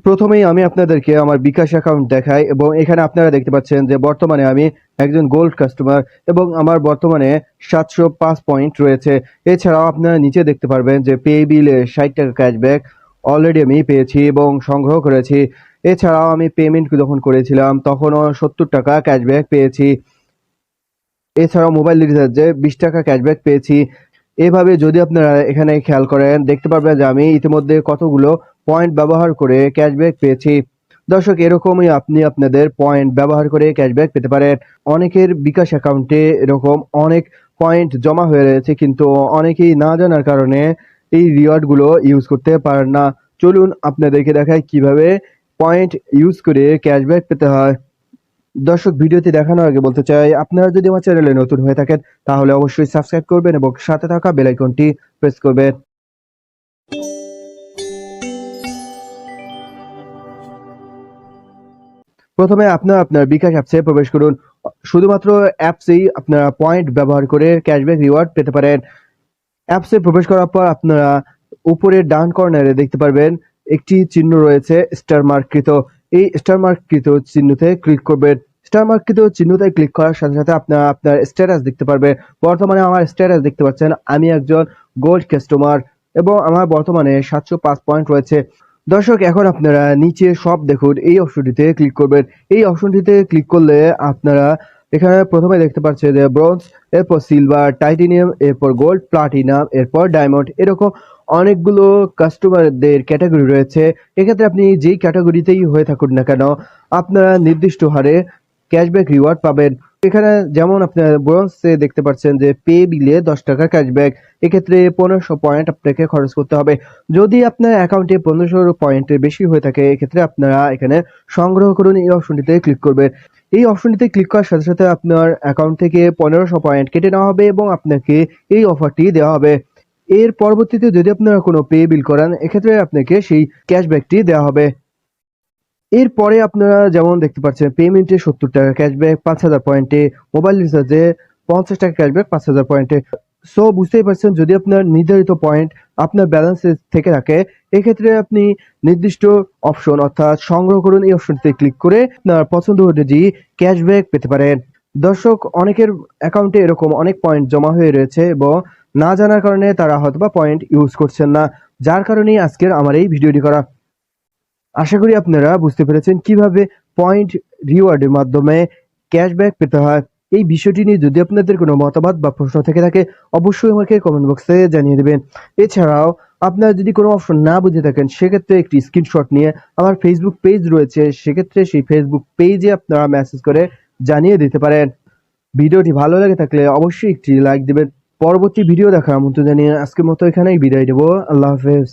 প্রথমেই আমি আপনাদেরকে আমার বিকাশ অ্যাকাউন্ট দেখাই এবং এখানে আপনারা দেখতে পাচ্ছেন যে বর্তমানে আমি একজন গোল্ড কাস্টমার এবং আমার বর্তমানে 705 পয়েন্ট রয়েছে। এছাড়াও আপনারা নিচে দেখতে পারবেন যে পে বিলে 60 টাকা ক্যাশব্যাক অলরেডি আমি পেয়েছি এবং সংগ্রহ করেছি। এছাড়াও আমি পেমেন্ট যখন করেছিলাম তখনও 70 টাকা ক্যাশব্যাক পেয়েছি। এছাড়াও মোবাইল রিচার্জে 20 টাকা ক্যাশব্যাক পেয়েছি। এভাবে যদি আপনারা এখানে খেয়াল করেন দেখতে পারবেন যে আমি ইতিমধ্যে কতগুলো পয়েন্ট ব্যবহার করে ক্যাশব্যাক পেয়েছি। দর্শক, এরকমই আপনি আপনাদের পয়েন্ট ব্যবহার করে ক্যাশব্যাক পেতে পারেন। অনেকের বিকাশ অ্যাকাউন্টে এরকম অনেক পয়েন্ট জমা হয়ে রয়েছে, কিন্তু অনেকেই না জানার কারণে এই রিওয়ার্ডগুলো ইউজ করতে পারেন না। চলুন আপনাদেরকে দেখাই কিভাবে পয়েন্ট ইউজ করে ক্যাশব্যাক পেতে হয়। দর্শক, ভিডিওটি দেখানোর আগে বলতে চাই, আপনারা যদি আমার চ্যানেলে নতুন হয়ে থাকেন তাহলে অবশ্যই সাবস্ক্রাইব করবেন এবং সাথে থাকা বেল আইকনটি প্রেস করবেন। প্রথমে আপনারা আপনার বিকাশ অ্যাপসে প্রবেশ করুন। শুধুমাত্র অ্যাপসেই আপনারা পয়েন্ট ব্যবহার করে ক্যাশব্যাক রিওয়ার্ড পেতে পারেন। অ্যাপসে প্রবেশ করার পর আপনারা উপরের ডান কর্নারে দেখতে পারবেন একটি চিহ্ন রয়েছে স্টার মার্ককৃত। এই স্টার মার্ককৃত চিহ্নতে ক্লিক করবেন। স্টার মার্ককৃত চিহ্নতে ক্লিক করার সাথে সাথে আপনারা আপনার স্ট্যাটাস দেখতে পারবেন। বর্তমানে আমার স্ট্যাটাস দেখতে পাচ্ছেন, আমি একজন গোল্ড কাস্টমার এবং আমার বর্তমানে 705 পয়েন্ট রয়েছে। দর্শক, এখন আপনারা নিচে সব দেখুন এই অপশনটিতে ক্লিক করবেন। এই অপশনটিতে ক্লিক করলে আপনারা এখানে প্রথমে দেখতে পাচ্ছেন যে ব্রোঞ্জ, এরপর সিলভার, টাইটেনিয়াম, এরপর গোল্ড, প্লাটিনাম, এরপর ডায়মন্ড, এরকম অনেকগুলো কাস্টমারদের ক্যাটাগরি রয়েছে। এক্ষেত্রে আপনি যেই ক্যাটাগরিতেই হয়ে থাকুন না কেন আপনারা নির্দিষ্ট হারে ক্যাশব্যাক রিওয়ার্ড পাবেন। এখানে যেমন আপনারা ব্রোঞ্জে দেখতে পাচ্ছেন যে পে বিলে 10 টাকা ক্যাশব্যাক। এক্ষেত্রে 1500 পয়েন্ট আপনাকে খরচ করতে হবে। যদি আপনার অ্যাকাউন্টে 1500 পয়েন্টের বেশি হয়ে থাকে এক্ষেত্রে আপনারা এখানে সংগ্রহ করুন এই অপশনটিতে ক্লিক করবেন। এই অপশনটিতে ক্লিক করার সাথে সাথে আপনার অ্যাকাউন্ট থেকে 1500 পয়েন্ট কেটে নেওয়া হবে এবং আপনাকে এই অফারটি দেওয়া হবে। এর পরবর্তীতে যদি আপনারা কোনো পে বিল করেন এক্ষেত্রে আপনাকে সেই ক্যাশব্যাকটি দেওয়া হবে। এরপরে আপনারা যেমন দেখতে পাচ্ছেন পেমেন্টে 70 টাকা ক্যাশব্যাক 5000 পয়েন্টে, মোবাইল রিচার্জে 50 টাকা ক্যাশব্যাক 5000 পয়েন্টে। সো বুঝতেই পারছেন, যদি আপনার নির্ধারিত পয়েন্ট আপনার ব্যালেন্সে থেকে থাকে এক্ষেত্রে আপনি নির্দিষ্ট অপশন অর্থাৎ সংগ্রহ করুন এই অপশনটিতে ক্লিক করে আপনার পছন্দ অনুযায়ী ক্যাশব্যাক পেতে পারেন। দর্শক, অনেকের অ্যাকাউন্টে এরকম অনেক পয়েন্ট জমা হয়ে রয়েছে এবং না জানার কারণে তারা হয়তোবা পয়েন্ট ইউজ করছেন না, যার কারণেই আজকের আমার এই ভিডিওটি করা। আশা করি আপনারা বুঝতে পেরেছেন কিভাবে পয়েন্ট রিওয়ার্ডের মাধ্যমে ক্যাশব্যাক পেতে হয়। এই বিষয়টি নিয়ে যদি আপনাদের কোনো মতামত বা প্রশ্ন থেকে থাকে অবশ্যই আমাকে কমেন্ট বক্সে জানিয়ে দেবেন। এছাড়াও আপনারা যদি কোনো অপশন না বুঝে থাকেন সেক্ষেত্রে একটি স্ক্রিনশট নিয়ে আমার ফেসবুক পেজ রয়েছে, সেক্ষেত্রে সেই ফেসবুক পেজে আপনারা মেসেজ করে জানিয়ে দিতে পারেন। ভিডিওটি ভালো লাগে থাকলে অবশ্যই একটি লাইক দেবেন। পরবর্তী ভিডিও দেখার আমন্ত্রণ জানিয়ে আজকের মতো এখানেই বিদায় দেবো। আল্লাহ হাফেজ।